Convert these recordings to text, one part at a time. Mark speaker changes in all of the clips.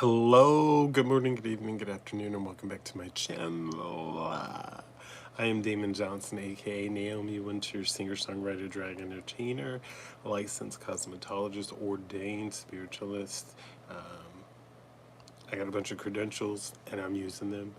Speaker 1: Hello, good morning, good evening, good afternoon, and welcome back to my channel. I am Damon Johnson, aka Naomi Wynters, singer, songwriter, drag entertainer, licensed cosmetologist, ordained spiritualist. I got a bunch of credentials and I'm using them.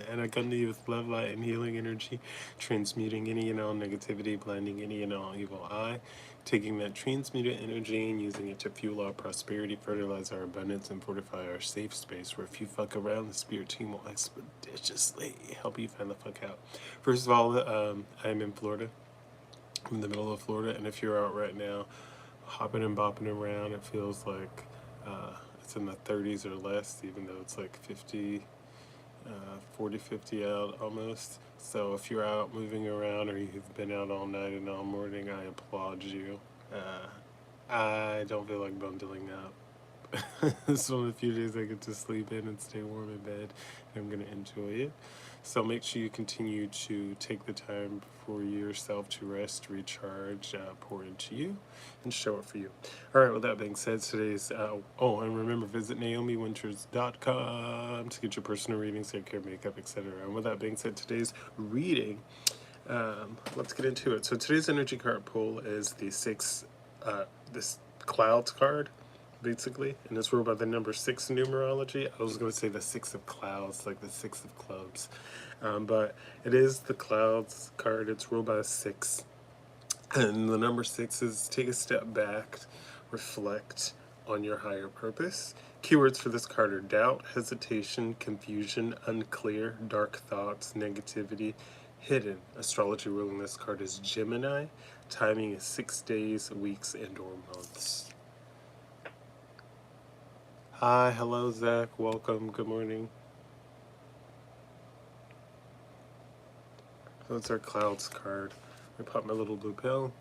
Speaker 1: And I come to you with love, light, and healing energy, transmuting any and all negativity, blinding any and all evil eye, taking that transmuted energy and using it to fuel our prosperity, fertilize our abundance, and fortify our safe space where if you fuck around, the spirit team will expeditiously help you find the fuck out. First of all, I'm in Florida. I'm in the middle of Florida, and if you're out right now, hopping and bopping around, it feels like it's in the 30s or less, even though it's like 50, 40, 50 out almost. So if you're out moving around or you've been out all night and all morning, I applaud you. I don't feel like bundling up. This is one of the few days I get to sleep in and stay warm in bed, and I'm going to enjoy it. So make sure you continue to take the time for yourself to rest, recharge, pour into you, and show up for you. All right, with that being said, today's, and remember, visit NaomiWynters.com to get your personal readings, hair care, makeup, etc. And with that being said, today's reading, let's get into it. So today's energy card pull is the this clouds card, basically, and it's ruled by the number 6 in numerology. I was going to say the 6 of clouds, like the 6 of clubs, but it is the clouds card. It's ruled by a 6, and the number 6 is take a step back, reflect on your higher purpose. Keywords for this card are doubt, hesitation, confusion, unclear, dark thoughts, negativity, hidden. Astrology ruling this card is Gemini. Timing is 6 days, weeks, and or months. Hi, hello, Zach. Welcome. Good morning. So it's our clouds card. I pop my little blue pill.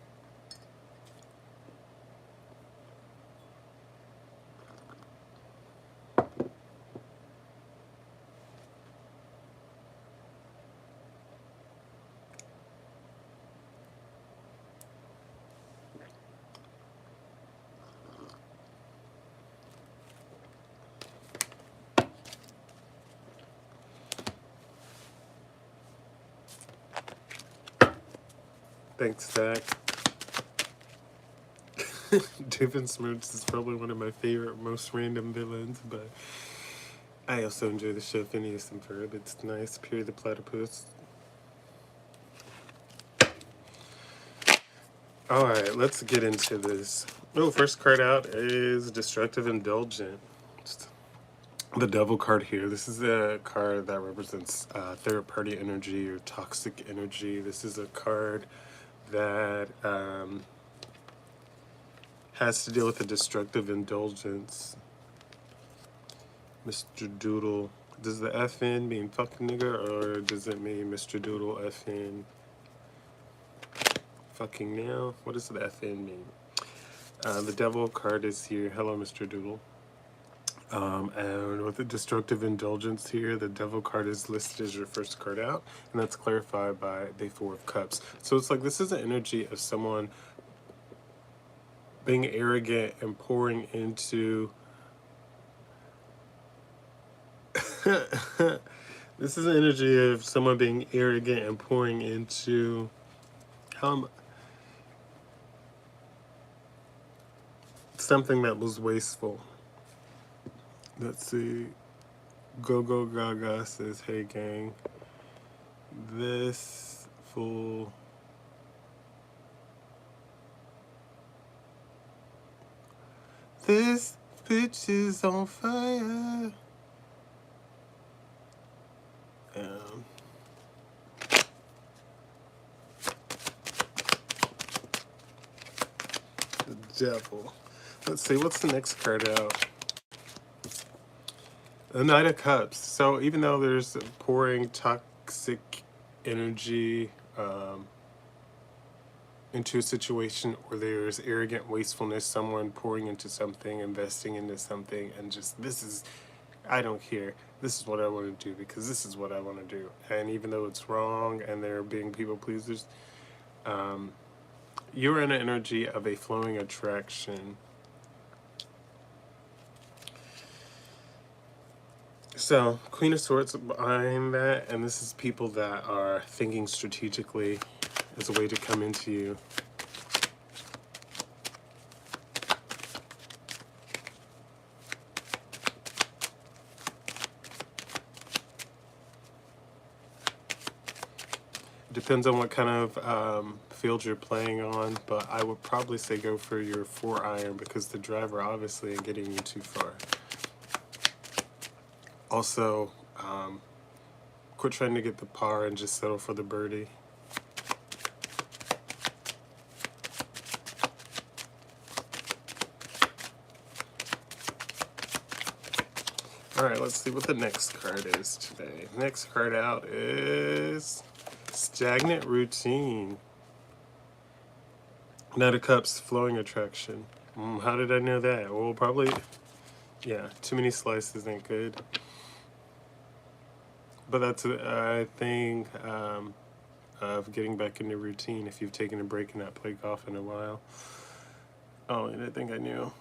Speaker 1: Thanks, Zach. Doofenshmirtz is probably one of my favorite, most random villains, but I also enjoy the show Phineas and Ferb. It's nice. Period the Platypus. Alright, let's get into this. Oh, first card out is Destructive Indulgent. The Devil card here. This is a card that represents third-party energy or toxic energy. This is a card that has to deal with a destructive indulgence. Mr. Doodle. Does the FN mean fucking nigga, or does it mean Mr. Doodle FN fucking now? What does the FN mean? The Devil card is here. Hello, Mr. Doodle. And with the destructive indulgence here, the Devil card is listed as your first card out, and that's clarified by the 4 of Cups. So it's like this is an energy of someone being arrogant and pouring into this is an energy of someone being arrogant and pouring into something that was wasteful. Let's see. Go Go Gaga says, hey gang, this fool this bitch is on fire. The Devil. Let's see, what's the next card out? The Knight of Cups. So even though there's pouring toxic energy into a situation, or there's arrogant wastefulness, someone pouring into something, investing into something, and just, this is, I don't care. This is what I want to do because this is what I want to do. And even though it's wrong and they're being people pleasers, you're in an energy of a flowing attraction. So, Queen of Swords behind that, and this is people that are thinking strategically as a way to come into you. Depends on what kind of field you're playing on, but I would probably say go for your 4-iron because the driver obviously ain't getting you too far. Also, quit trying to get the par and just settle for the birdie. All right, let's see what the next card is today. Next card out is Stagnant Routine. Knight of Cups, Flowing Attraction. How did I know that? Well, probably, yeah, too many slices ain't good. But that's a thing of getting back into routine if you've taken a break and not played golf in a while. Oh, I didn't think I knew.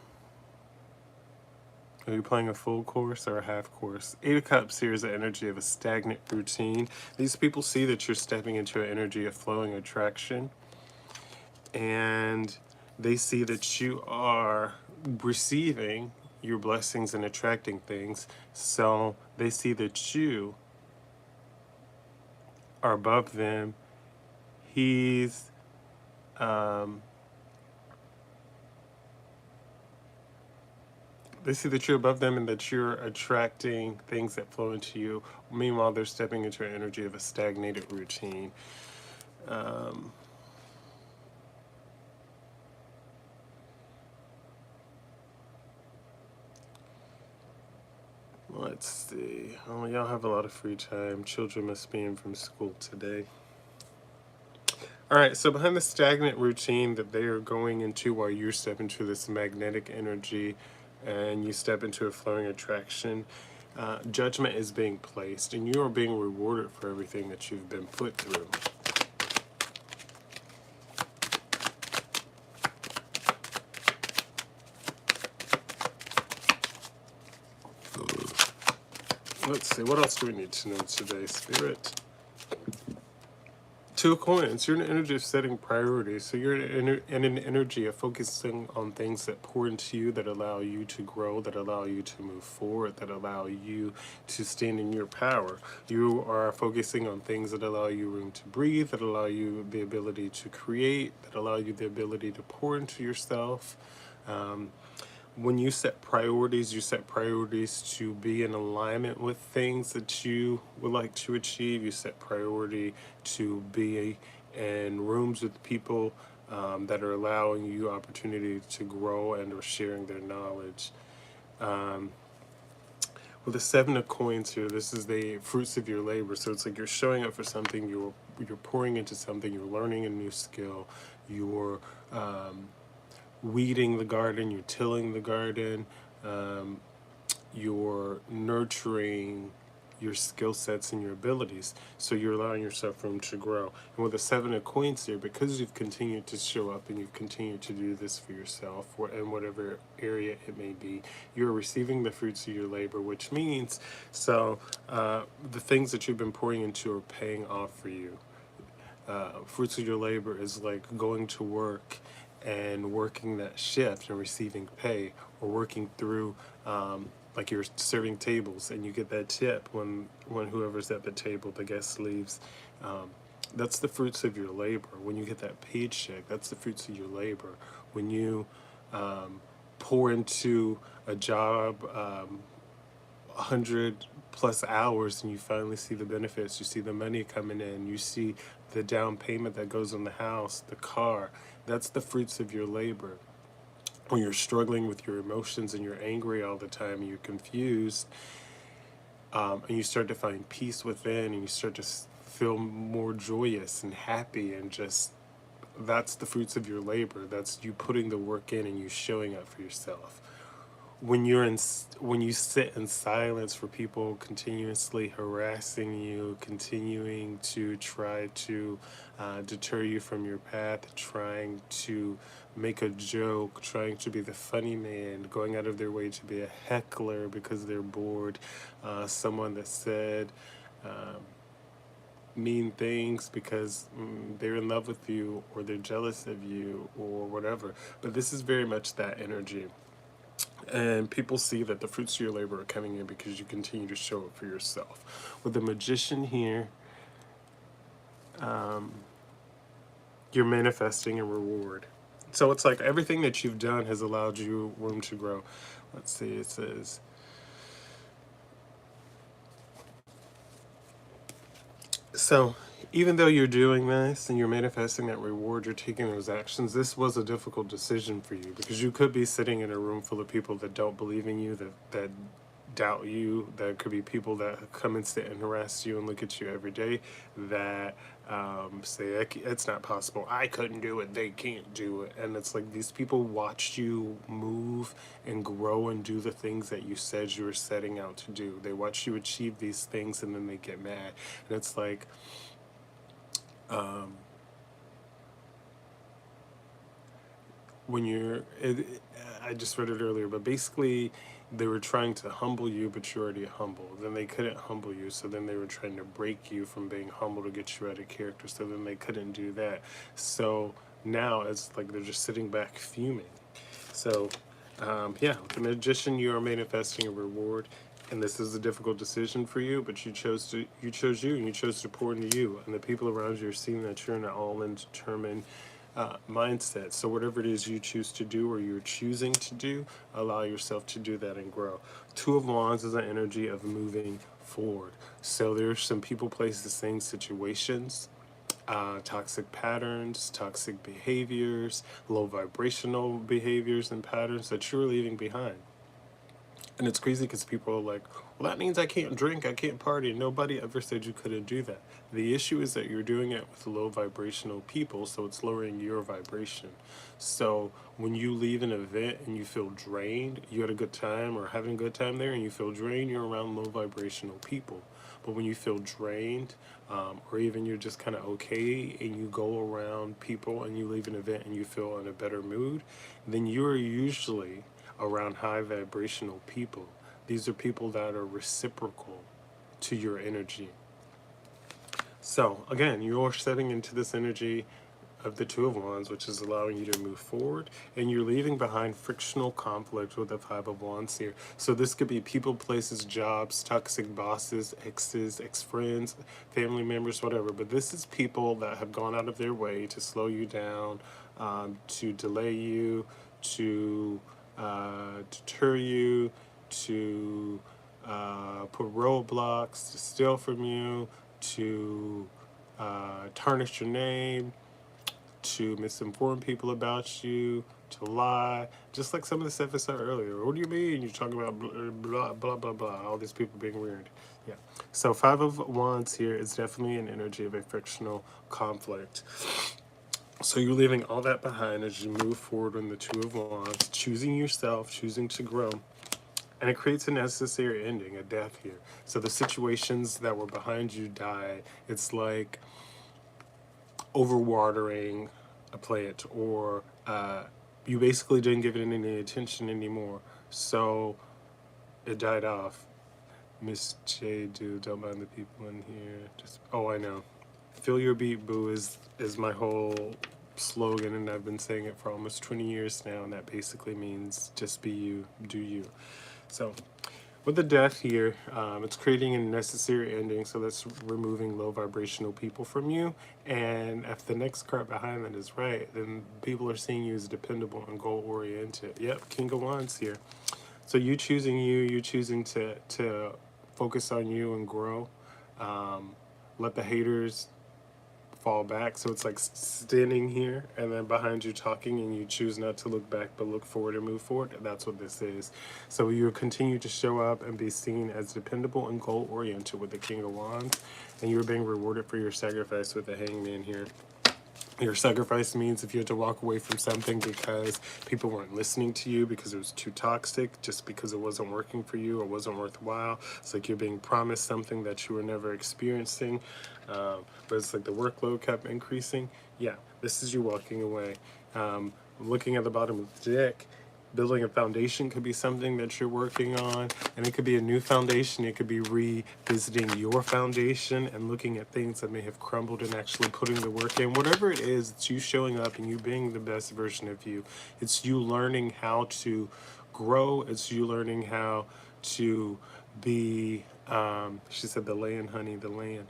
Speaker 1: Are you playing a full course or a half course? 8 of Cups here is the energy of a stagnant routine. These people see that you're stepping into an energy of flowing attraction. And they see that you are receiving your blessings and attracting things. So they see that you are above them. He's they see that you're above them and that you're attracting things that flow into you. Meanwhile, they're stepping into an energy of a stagnated routine. Let's see. Oh, y'all have a lot of free time. Children must be in from school today. All right, so behind the stagnant routine that they are going into while you step into this magnetic energy and you step into a flowing attraction, judgment is being placed and you are being rewarded for everything that you've been put through. Let's see, what else do we need to know today, Spirit? 2 of Coins. You're in an energy of setting priorities. So you're in an energy of focusing on things that pour into you, that allow you to grow, that allow you to move forward, that allow you to stand in your power. You are focusing on things that allow you room to breathe, that allow you the ability to create, that allow you the ability to pour into yourself. When you set priorities to be in alignment with things that you would like to achieve. You set priority to be in rooms with people that are allowing you opportunity to grow and or sharing their knowledge. With the 7 of Coins here, this is the fruits of your labor. So it's like you're showing up for something, you're pouring into something, you're learning a new skill, you're weeding the garden, you're tilling the garden, you're nurturing your skill sets and your abilities. So you're allowing yourself room to grow. And with the 7 of Coins here, because you've continued to show up and you've continued to do this for yourself, in whatever area it may be, you're receiving the fruits of your labor, which means, the things that you've been pouring into are paying off for you. Fruits of your labor is like going to work and working that shift and receiving pay, or working through like you're serving tables and you get that tip when whoever's at the table, the guest leaves. That's the fruits of your labor. When you get that paycheck, that's the fruits of your labor. When you pour into a job 100+ hours and you finally see the benefits, you see the money coming in, you see the down payment that goes on the house, the car, that's the fruits of your labor. When you're struggling with your emotions and you're angry all the time and you're confused, and you start to find peace within and you start to feel more joyous and happy, and just, that's the fruits of your labor. That's you putting the work in and you showing up for yourself. when you sit in silence for people continuously harassing you, continuing to try to deter you from your path, trying to make a joke, trying to be the funny man, going out of their way to be a heckler because they're bored, someone that said um, mean things because they're in love with you or they're jealous of you or whatever. But this is very much that energy. And people see that the fruits of your labor are coming in because you continue to show up for yourself. With the magician here, um, you're manifesting a reward. So it's like everything that you've done has allowed you room to grow. Let's see, it says, so even though you're doing this and you're manifesting that reward, you're taking those actions, this was a difficult decision for you because you could be sitting in a room full of people that don't believe in you, that doubt you. There could be people that come and sit and harass you and look at you every day that say it's not possible, I couldn't do it, they can't do it. And it's like these people watched you move and grow and do the things that you said you were setting out to do. They watch you achieve these things and then they get mad. And it's like um, when I just read it earlier, but basically they were trying to humble you, but you're already humble. Then they couldn't humble you, so then they were trying to break you from being humble to get you out of character, so then they couldn't do that. So now it's like they're just sitting back fuming. So yeah, with the magician, you are manifesting a reward, and this is a difficult decision for you, but you chose you, and you chose to pour into you, and the people around you are seeing that you're in an all-in determined mindset. So whatever it is you choose to do or you're choosing to do, allow yourself to do that and grow. Two of Wands is an energy of moving forward. So there's some people, places, things, situations, toxic patterns, toxic behaviors, low vibrational behaviors and patterns that you're leaving behind. And it's crazy because people are like, well, that means I can't drink, I can't party. Nobody ever said you couldn't do that. The issue is that you're doing it with low vibrational people, so it's lowering your vibration. So when you leave an event and you feel drained, you had a good time or having a good time there and you feel drained, you're around low vibrational people. But when you feel drained, or even you're just kind of okay and you go around people and you leave an event and you feel in a better mood, then you're usually around high vibrational people. These are people that are reciprocal to your energy. So again, you're stepping into this energy of the Two of Wands, which is allowing you to move forward, and you're leaving behind frictional conflict with the Five of Wands here. So this could be people, places, jobs, toxic bosses, exes, ex-friends, family members, whatever. But this is people that have gone out of their way to slow you down, to delay you, to deter you, to put roadblocks, to steal from you, to tarnish your name, to misinform people about you, to lie, just like some of the stuff I said earlier. What do you mean? You're talking about blah, blah, blah, blah, all these people being weird. Yeah. So Five of Wands here is definitely an energy of a frictional conflict. So you're leaving all that behind as you move forward in the Two of Wands, choosing yourself, choosing to grow. And it creates a necessary ending, a death here. So the situations that were behind you die. It's like overwatering a plant, or you basically didn't give it any attention anymore. So it died off. Miss J, dude, don't mind the people in here. Just, oh, I know. Feel your beat, boo, is my whole slogan, and I've been saying it for almost 20 years now, and that basically means just be you, do you. So with the death here, it's creating a necessary ending, so that's removing low vibrational people from you. And if the next card behind that is right, then people are seeing you as dependable and goal-oriented. Yep, King of Wands here. So you choosing you choosing to focus on you and grow. Let the haters fall back. So it's like standing here and then behind you talking, and you choose not to look back but look forward and move forward. That's what this is. So you continue to show up and be seen as dependable and goal oriented with the King of Wands, and you're being rewarded for your sacrifice with the Hangman here. Your sacrifice means if you had to walk away from something because people weren't listening to you, because it was too toxic, just because it wasn't working for you or wasn't worthwhile. It's like you're being promised something that you were never experiencing, but it's like the workload kept increasing. Yeah, this is you walking away. Looking at the bottom of the deck, building a foundation could be something that you're working on, and it could be a new foundation. It could be revisiting your foundation and looking at things that may have crumbled and actually putting the work in. Whatever it is, it's you showing up and you being the best version of you. It's you learning how to grow. It's you learning how to be, she said the land, honey, the land.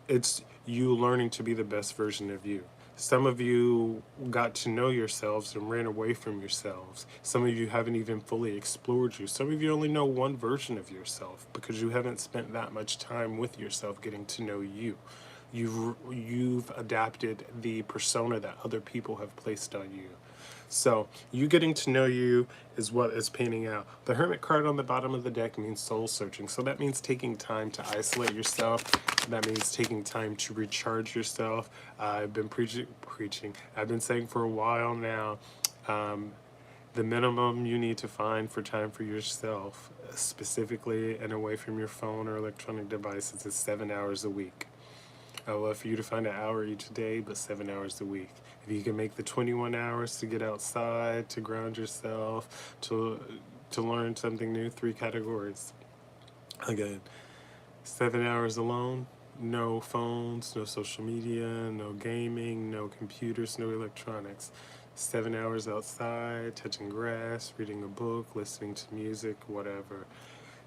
Speaker 1: It's you learning to be the best version of you. Some of you got to know yourselves and ran away from yourselves. Some of you haven't even fully explored you. Some of you only know one version of yourself because you haven't spent that much time with yourself getting to know you. You've adapted the persona that other people have placed on you. So you getting to know you is what is panning out. The Hermit card on the bottom of the deck means soul searching. So that means taking time to isolate yourself. That means taking time to recharge yourself. I've been preaching. I've been saying for a while now, the minimum you need to find for time for yourself, specifically and away from your phone or electronic devices, is 7 hours a week. I would love for you to find an hour each day, but 7 hours a week. If you can make the 21 hours to get outside, to ground yourself, to learn something new, 3 categories. Again, 7 hours alone, no phones, no social media, no gaming, no computers, no electronics. 7 hours outside, touching grass, reading a book, listening to music, whatever.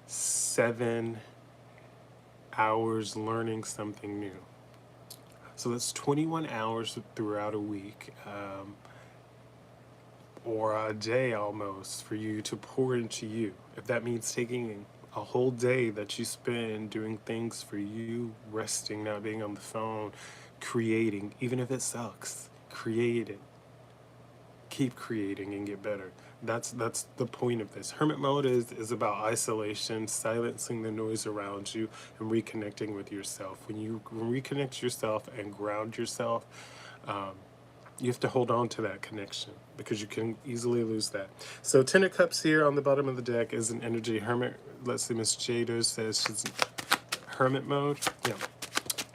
Speaker 1: 7 hours learning something new. So that's 21 hours throughout a week, or a day almost, for you to pour into you. If that means taking a whole day that you spend doing things for you, resting, not being on the phone, creating, even if it sucks, create it. Keep creating and get better. That's the point of this. Hermit mode is about isolation, silencing the noise around you, and reconnecting with yourself. When you reconnect yourself and ground yourself, you have to hold on to that connection because you can easily lose that. So 10 of Cups here on the bottom of the deck is an energy. Hermit, let's see, Miss Jada says she's Hermit mode. Yeah.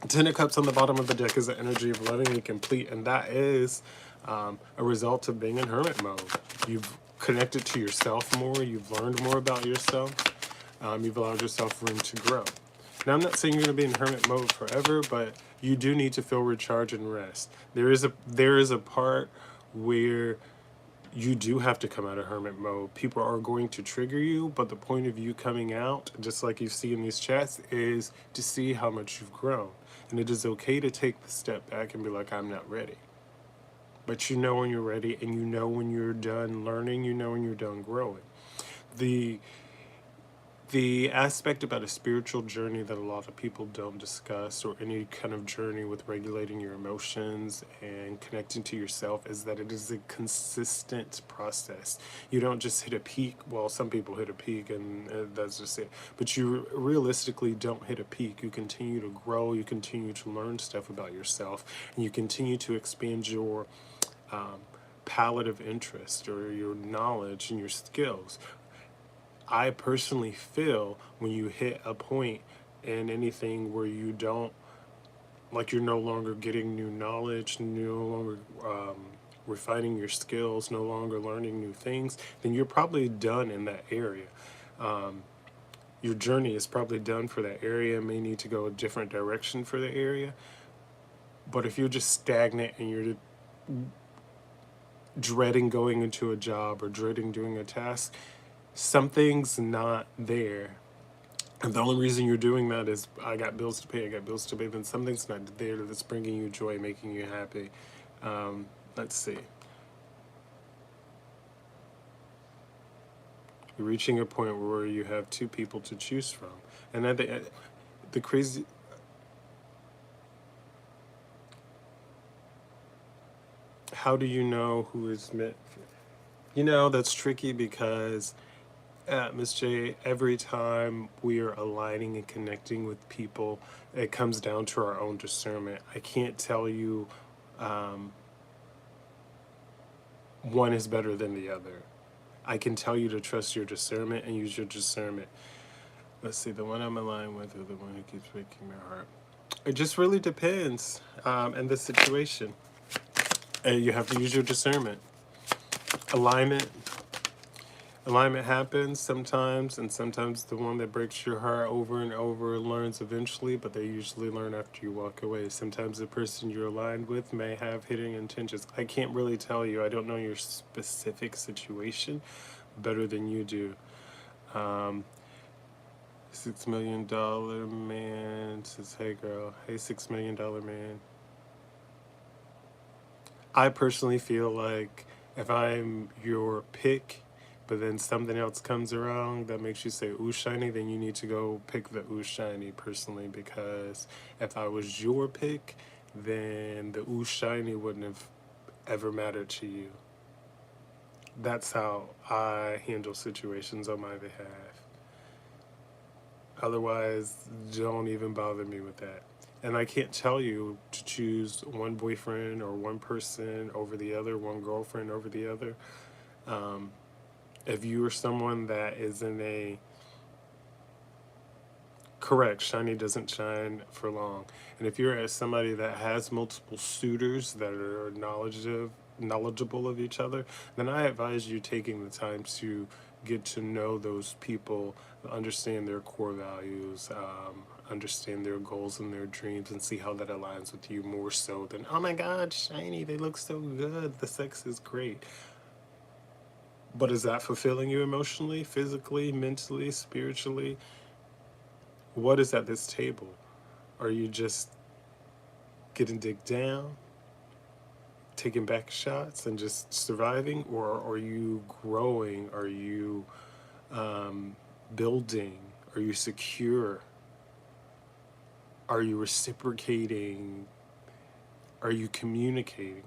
Speaker 1: 10 of Cups on the bottom of the deck is the energy of loving and complete, and that is a result of being in Hermit mode. You've connected to yourself more. You've learned more about yourself. You've allowed yourself room to grow. Now, I'm not saying you're going to be in Hermit mode forever, but you do need to feel recharge and rest. There is a part where you do have to come out of Hermit mode. People are going to trigger you, but the point of you coming out, just like you see in these chats, is to see how much you've grown. And it is okay to take the step back and be like, I'm not ready. But you know when you're ready, and you know when you're done learning, you know when you're done growing. The aspect about a spiritual journey that a lot of people don't discuss, or any kind of journey with regulating your emotions and connecting to yourself, is that it is a consistent process. You don't just hit a peak. Well, some people hit a peak and that's just it. But you realistically don't hit a peak. You continue to grow. You continue to learn stuff about yourself, and you continue to expand your palette of interest or your knowledge and your skills. I personally feel when you hit a point in anything where you don't, like, you're no longer getting new knowledge, no longer refining your skills, no longer learning new things, then you're probably done in that area. Your journey is probably done for that area, may need to go a different direction for the area. But if you're just stagnant and you're dreading going into a job or dreading doing a task, something's not there. And the only reason you're doing that is, I got bills to pay, then something's not there that's bringing you joy, making you happy. Let's see. You're reaching a point where you have 2 people to choose from. And at the crazy... How do you know who is meant for... that's tricky because... Ms. J, every time we are aligning and connecting with people, it comes down to our own discernment. I can't tell you um, one is better than the other. I can tell you to trust your discernment and use your discernment. Let's see, the one I'm aligned with or the one who keeps breaking my heart. It just really depends in the situation. And you have to use your discernment. Alignment. Alignment happens sometimes, and sometimes the one that breaks your heart over and over learns eventually, but they usually learn after you walk away. Sometimes the person you're aligned with may have hidden intentions. I can't really tell you. I don't know your specific situation better than you do. $6 million man says, "Hey girl, hey $6 million man." I personally feel like if I'm your pick, but then something else comes around that makes you say ooh shiny, then you need to go pick the ooh shiny personally, because if I was your pick, then the ooh shiny wouldn't have ever mattered to you. That's how I handle situations on my behalf. Otherwise, don't even bother me with that. And I can't tell you to choose one boyfriend or one person over the other, one girlfriend over the other. If you are someone that is in a correct, shiny doesn't shine for long. And if you're somebody that has multiple suitors that are knowledgeable of each other, then I advise you taking the time to get to know those people, understand their core values, understand their goals and their dreams, and see how that aligns with you more so than, oh my God, shiny, they look so good, the sex is great. But is that fulfilling you emotionally, physically, mentally, spiritually? What is at this table? Are you just getting digged down, taking back shots, and just surviving? Or are you growing? Are you building? Are you secure? Are you reciprocating? Are you communicating?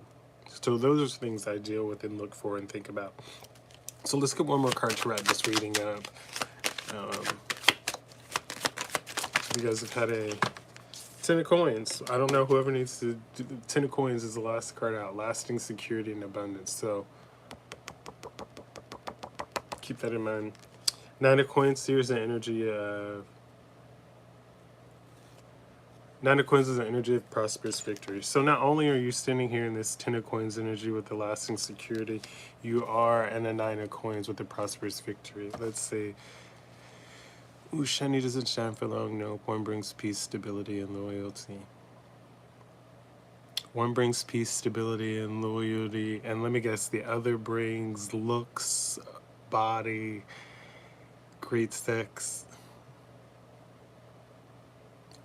Speaker 1: So those are things I deal with and look for and think about. So let's get one more card to wrap this reading up. You guys have had a 10 of coins. I don't know, whoever needs to do, 10 of coins is the last card out. Lasting security and abundance. So keep that in mind. 9 of coins, here's an energy of... 9 of coins is an energy of prosperous victory. So not only are you standing here in this 10 of coins energy with the lasting security, you are in a 9 of coins with the prosperous victory. Let's see. Ooh, shiny doesn't shine for long. No, one brings peace, stability, and loyalty. One brings peace, stability, and loyalty. And let me guess, the other brings looks, body, great sex.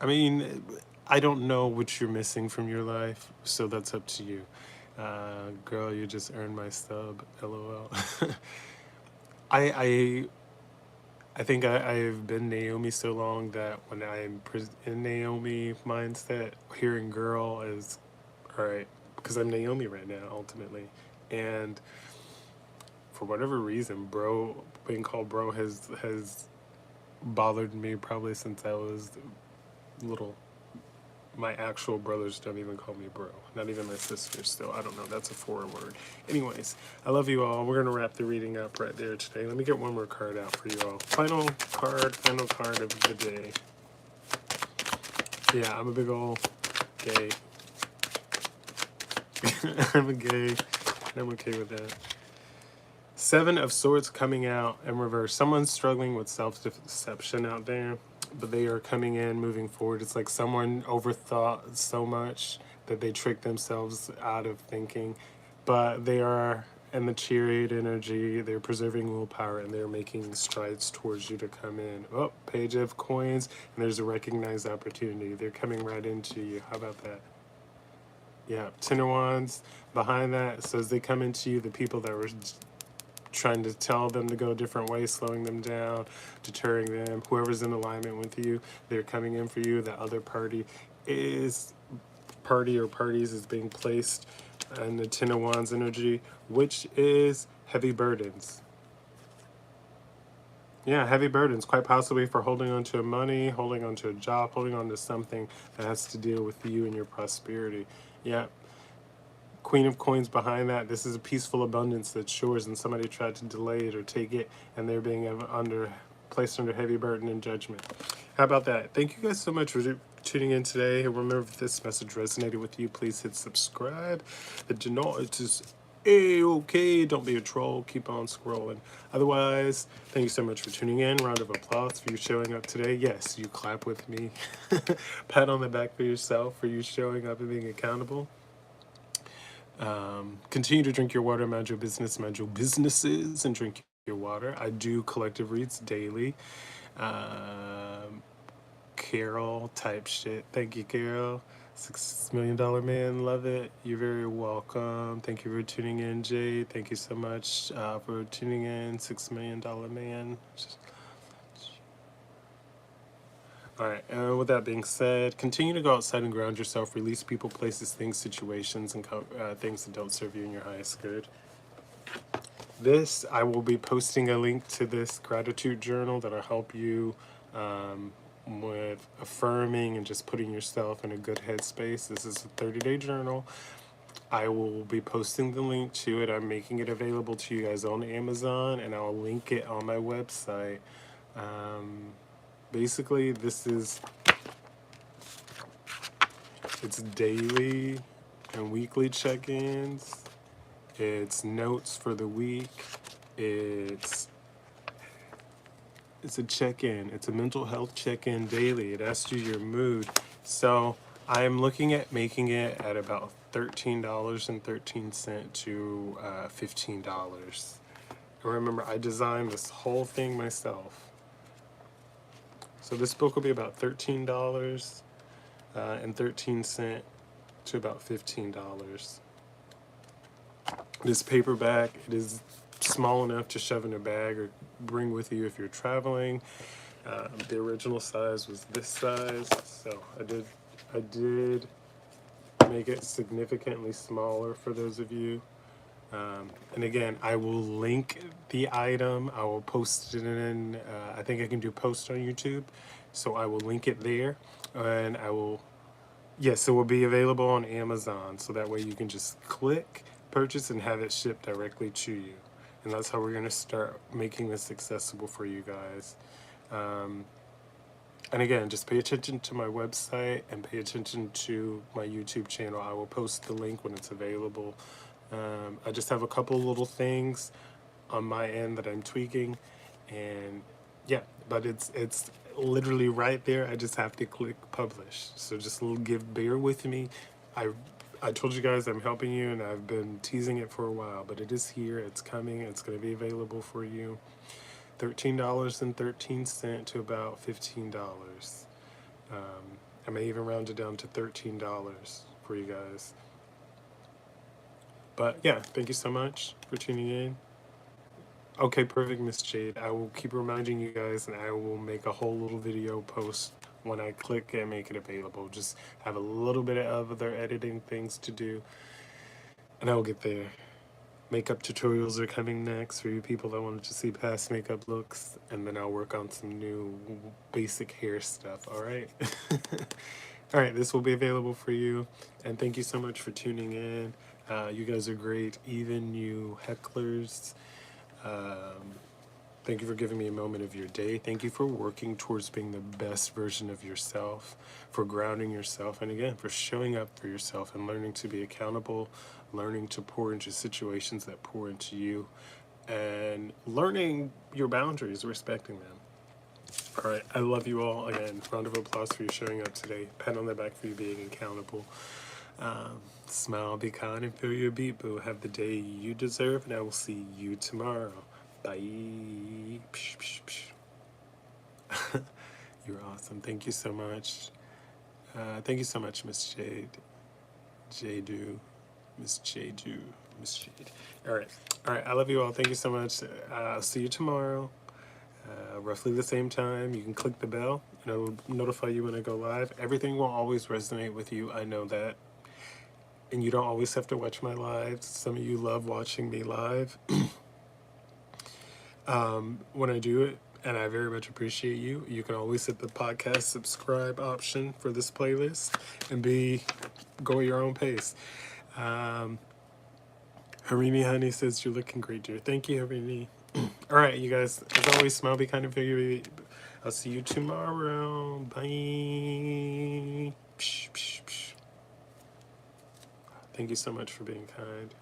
Speaker 1: I mean, I don't know what you're missing from your life, so that's up to you. Girl, you just earned my sub, LOL. I think I've been Naomi so long that when I'm in Naomi mindset, hearing girl is, all right, because I'm Naomi right now, ultimately. And for whatever reason, bro, being called bro has bothered me probably since I was little. My actual brothers don't even call me bro. Not even my sisters still. I don't know. That's a foreign word. Anyways, I love you all. We're going to wrap the reading up right there today. Let me get one more card out for you all. Final card of the day. Yeah, I'm a big ol' gay. I'm a gay, and I'm okay with that. 7 of Swords coming out in reverse. Someone's struggling with self-deception out there, but they are coming in, moving forward. It's like someone overthought so much that they tricked themselves out of thinking, but they are in the chariot energy. They're preserving willpower, and they're making strides towards you to come in. Oh, Page of Coins, and there's a recognized opportunity. They're coming right into you. How about that? Yeah, 10 of Wands behind that says they come into you, the people that were trying to tell them to go a different way, slowing them down, deterring them. Whoever's in alignment with you, they're coming in for you. The other party or parties is being placed in the 10 of Wands energy, which is heavy burdens. Yeah, heavy burdens, quite possibly for holding on to money, holding on to a job, holding on to something that has to deal with you and your prosperity. Yeah. Queen of Coins behind that. This is a peaceful abundance that's yours, and somebody tried to delay it or take it, and they're being placed under heavy burden and judgment. How about that? Thank you guys so much for tuning in today. Remember, if this message resonated with you, please hit subscribe. Did you know it's just okay? Don't be a troll. Keep on scrolling. Otherwise, thank you so much for tuning in. Round of applause for you showing up today. Yes, you clap with me. Pat on the back for yourself for you showing up and being accountable. Continue to drink your water, mind your business, mind your businesses, and drink your water. I do collective reads daily. Carol type shit. Thank you, Carol. $6 million man, love it. You're very welcome. Thank you for tuning in, Jade. Thank you so much for tuning in, $6 million man. All right, with that being said, continue to go outside and ground yourself. Release people, places, things, situations, and things that don't serve you in your highest good. I will be posting a link to this gratitude journal that'll help you with affirming and just putting yourself in a good headspace. This is a 30-day journal. I will be posting the link to it. I'm making it available to you guys on Amazon, and I'll link it on my website. Basically, it's daily and weekly check-ins. It's notes for the week. It's a check-in. It's a mental health check-in daily. It asks you your mood. So I'm looking at making it at about $13.13 to $15. And remember, I designed this whole thing myself. So this book will be about $13.13 to about $15. This paperback, it is small enough to shove in a bag or bring with you if you're traveling. The original size was this size, so I did make it significantly smaller for those of you. And again, I will link the item. I will post it in, I think I can do post on YouTube. So I will link it there, and yes, it will be available on Amazon. So that way you can just click, purchase, and have it shipped directly to you. And that's how we're going to start making this accessible for you guys. And again, just pay attention to my website and pay attention to my YouTube channel. I will post the link when it's available. I just have a couple little things on my end that I'm tweaking, and yeah, but it's literally right there. I just have to click publish. So just bear with me. I told you guys I'm helping you, and I've been teasing it for a while, but it is here. It's coming. It's going to be available for you. $13.13 to about $15. I may even round it down to $13 for you guys. But yeah, thank you so much for tuning in. Okay, perfect, Miss Jade. I will keep reminding you guys, and I will make a whole little video post when I click and make it available. Just have a little bit of other editing things to do, and I will get there. Makeup tutorials are coming next for you people that wanted to see past makeup looks, and then I'll work on some new basic hair stuff, all right? All right, this will be available for you, and thank you so much for tuning in. You guys are great, even you hecklers. Thank you for giving me a moment of your day. Thank you for working towards being the best version of yourself, for grounding yourself, and again, for showing up for yourself and learning to be accountable, learning to pour into situations that pour into you, and learning your boundaries, respecting them. All right, I love you all. Again, round of applause for you showing up today. Pat on the back for you being accountable. Smile, be kind, and feel your beat, boo. Have the day you deserve, and I will see you tomorrow. Bye. Psh, psh, psh. You're awesome. Thank you so much. Thank you so much, Miss Jade. Miss Jade. All right. I love you all. Thank you so much. I'll see you tomorrow. Roughly the same time. You can click the bell, and it'll notify you when I go live. Everything will always resonate with you. I know that. And you don't always have to watch my lives. Some of you love watching me live. When I do it, and I very much appreciate you, you can always hit the podcast subscribe option for this playlist and go at your own pace. Harini Honey says, you're looking great, dear. Thank you, Harini. All right, you guys, as always, smile, be kind, and figure. I'll see you tomorrow. Bye. Psh, psh, psh. Thank you so much for being kind.